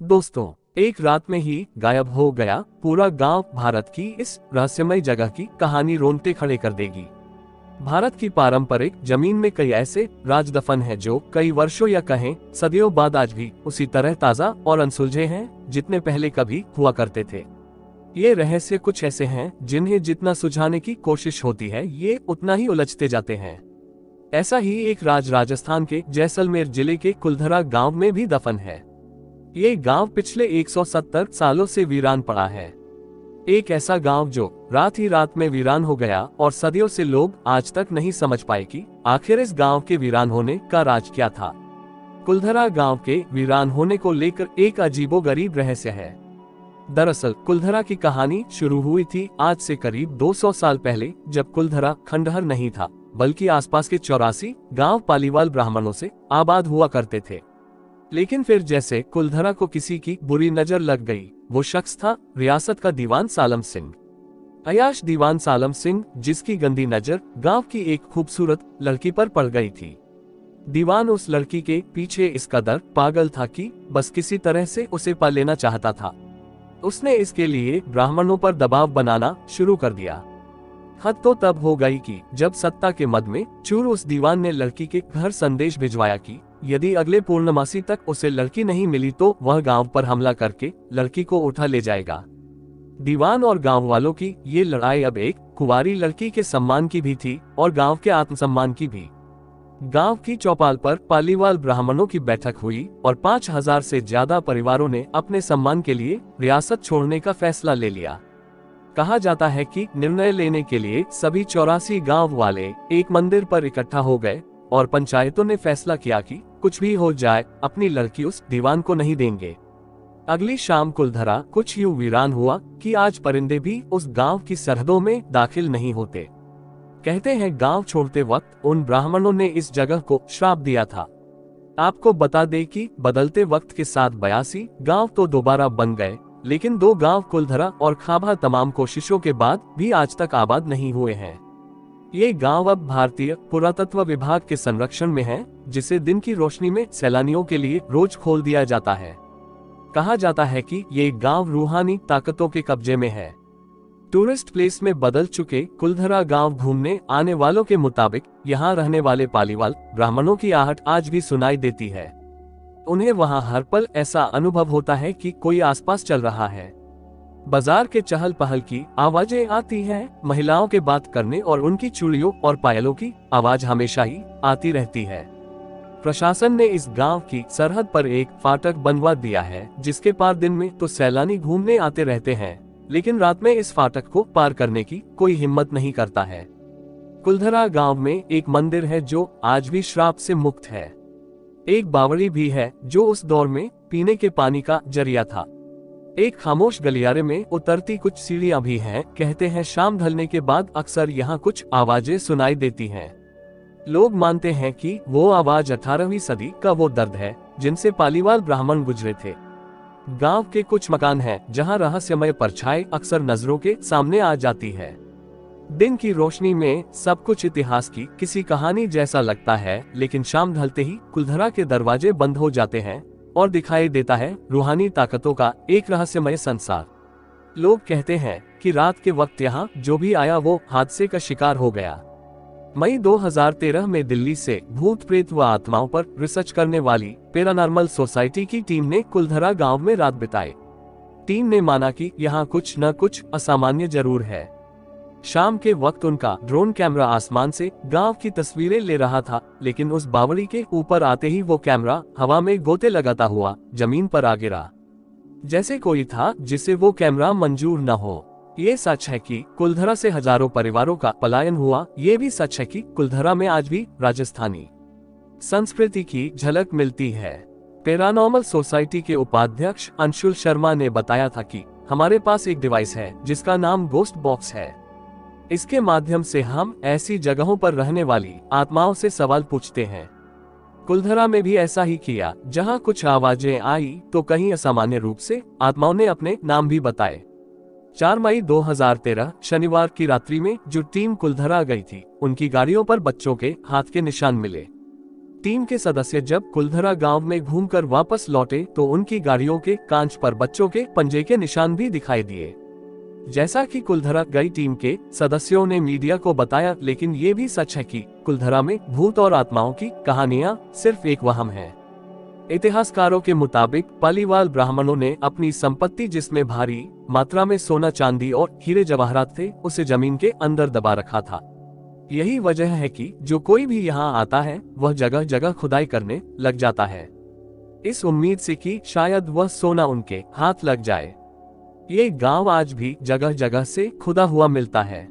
दोस्तों, एक रात में ही गायब हो गया पूरा गांव भारत की इस रहस्यमय जगह की कहानी रोंगटे खड़े कर देगी। भारत की पारंपरिक जमीन में कई ऐसे राज दफन हैं जो कई वर्षों या कहें सदियों बाद आज भी उसी तरह ताजा और अनसुलझे हैं जितने पहले कभी हुआ करते थे। ये रहस्य कुछ ऐसे हैं जिन्हें जितना सुलझाने की कोशिश होती है ये उतना ही उलझते जाते हैं। ऐसा ही एक राज राजस्थान के जैसलमेर जिले के कुलधरा गांव में भी दफन है। ये गांव पिछले 170 सालों से वीरान पड़ा है। एक ऐसा गांव जो रात ही रात में वीरान हो गया और सदियों से लोग आज तक नहीं समझ पाए कि आखिर इस गांव के वीरान होने का राज क्या था। कुलधरा गांव के वीरान होने को लेकर एक अजीबोगरीब रहस्य है। दरअसल कुलधरा की कहानी शुरू हुई थी आज से करीब 200 साल पहले, जब कुलधरा खंडहर नहीं था बल्कि आसपास के 84 गांव पालीवाल ब्राह्मणों से आबाद हुआ करते थे। लेकिन फिर जैसे कुलधरा को किसी की बुरी नजर लग गई। वो शख्स था रियासत का दीवान सालम सिंह, अयाश दीवान सालम सिंह, जिसकी गंदी नजर गांव की एक खूबसूरत लड़की पर पड़ गई थी। दीवान उस लड़की के पीछे इस कदर पागल था कि बस किसी तरह से उसे पा लेना चाहता था। उसने इसके लिए ब्राह्मणों पर दबाव बनाना शुरू कर दिया। हद तो तब हो गई कि जब सत्ता के मद में चूर उस दीवान ने लड़की के घर संदेश भिजवाया कि यदि अगले पूर्णमासी तक उसे लड़की नहीं मिली तो वह गांव पर हमला करके लड़की को उठा ले जाएगा। दीवान और गांव वालों की ये लड़ाई अब एक कुंवारी लड़की के सम्मान की भी थी और गांव के आत्मसम्मान की भी। गांव की चौपाल पर पालीवाल ब्राह्मणों की बैठक हुई और 5000 से ज्यादा परिवारों ने अपने सम्मान के लिए रियासत छोड़ने का फैसला ले लिया। कहा जाता है कि निर्णय लेने के लिए सभी 84 गांव वाले एक मंदिर पर इकट्ठा हो गए और पंचायतों ने फैसला किया कि कुछ भी हो जाए अपनी लड़की उस दीवान को नहीं देंगे। अगली शाम कुलधरा कुछ यूं वीरान हुआ कि आज परिंदे भी उस गांव की सरहदों में दाखिल नहीं होते। कहते हैं गांव छोड़ते वक्त उन ब्राह्मणों ने इस जगह को श्राप दिया था। आपको बता दें कि बदलते वक्त के साथ 82 गांव तो दोबारा बन गए, लेकिन 2 गांव कुलधरा और खाबा तमाम कोशिशों के बाद भी आज तक आबाद नहीं हुए हैं। ये गांव अब भारतीय पुरातत्व विभाग के संरक्षण में है, जिसे दिन की रोशनी में सैलानियों के लिए रोज खोल दिया जाता है। कहा जाता है कि ये गांव रूहानी ताकतों के कब्जे में है। टूरिस्ट प्लेस में बदल चुके कुलधरा गांव घूमने आने वालों के मुताबिक यहाँ रहने वाले पालीवाल ब्राह्मणों की आहट आज भी सुनाई देती है। उन्हें वहाँ हर पल ऐसा अनुभव होता है कि कोई आसपास चल रहा है। बाजार के चहल पहल की आवाजें आती हैं, महिलाओं के बात करने और उनकी चूड़ियों और पायलों की आवाज हमेशा ही आती रहती है। प्रशासन ने इस गांव की सरहद पर एक फाटक बनवा दिया है, जिसके पार दिन में तो सैलानी घूमने आते रहते हैं, लेकिन रात में इस फाटक को पार करने की कोई हिम्मत नहीं करता है। कुलधरा गांव में एक मंदिर है जो आज भी श्राप से मुक्त है। एक बावड़ी भी है जो उस दौर में पीने के पानी का जरिया था। एक खामोश गलियारे में उतरती कुछ सीढ़ियां भी हैं। कहते हैं शाम ढलने के बाद अक्सर यहाँ कुछ आवाजें सुनाई देती हैं। लोग मानते हैं कि वो आवाज 18वीं सदी का वो दर्द है जिनसे पालीवाल ब्राह्मण गुजरे थे। गांव के कुछ मकान हैं जहां रहस्यमय परछाई अक्सर नजरों के सामने आ जाती है। दिन की रोशनी में सब कुछ इतिहास की किसी कहानी जैसा लगता है, लेकिन शाम ढलते ही कुलधरा के दरवाजे बंद हो जाते हैं और दिखाई देता है रूहानी ताकतों का एक रहस्यमय संसार। लोग कहते हैं कि रात के वक्त यहाँ जो भी आया वो हादसे का शिकार हो गया। मई 2013 में दिल्ली से भूत प्रेत व आत्माओं पर रिसर्च करने वाली पैरानॉर्मल सोसाइटी की टीम ने कुलधरा गांव में रात बिताई। टीम ने माना कि यहाँ कुछ न कुछ असामान्य जरूर है। शाम के वक्त उनका ड्रोन कैमरा आसमान से गांव की तस्वीरें ले रहा था, लेकिन उस बावड़ी के ऊपर आते ही वो कैमरा हवा में गोते लगाता हुआ जमीन पर आ गिरा। जैसे कोई था जिसे वो कैमरा मंजूर न हो। ये सच है कि कुलधरा से हजारों परिवारों का पलायन हुआ। ये भी सच है कि कुलधरा में आज भी राजस्थानी संस्कृति की झलक मिलती है। पैरानॉर्मल सोसाइटी के उपाध्यक्ष अंशुल शर्मा ने बताया था कि हमारे पास एक डिवाइस है जिसका नाम गोस्ट बॉक्स है। इसके माध्यम से हम ऐसी जगहों पर रहने वाली आत्माओं से सवाल पूछते हैं। कुलधरा में भी ऐसा ही किया। जहां कुछ आवाजें आई तो कहीं असामान्य रूप से आत्माओं ने अपने नाम भी बताए। 4 मई 2013 शनिवार की रात्रि में जो टीम कुलधरा गई थी, उनकी गाड़ियों पर बच्चों के हाथ के निशान मिले। टीम के सदस्य जब कुलधरा गांव में घूमकर वापस लौटे तो उनकी गाड़ियों के कांच पर बच्चों के पंजे के निशान भी दिखाई दिए। जैसा कि कुलधरा गई टीम के सदस्यों ने मीडिया को बताया, लेकिन ये भी सच है कि कुलधरा में भूत और आत्माओं की कहानियां सिर्फ एक वहम है। इतिहासकारों के मुताबिक पालीवाल ब्राह्मणों ने अपनी संपत्ति, जिसमें भारी मात्रा में सोना चांदी और हीरे जवाहरात थे, उसे जमीन के अंदर दबा रखा था। यही वजह है कि जो कोई भी यहाँ आता है वह जगह जगह खुदाई करने लग जाता है, इस उम्मीद से कि शायद वह सोना उनके हाथ लग जाए। ये गांव आज भी जगह जगह से खुदा हुआ मिलता है।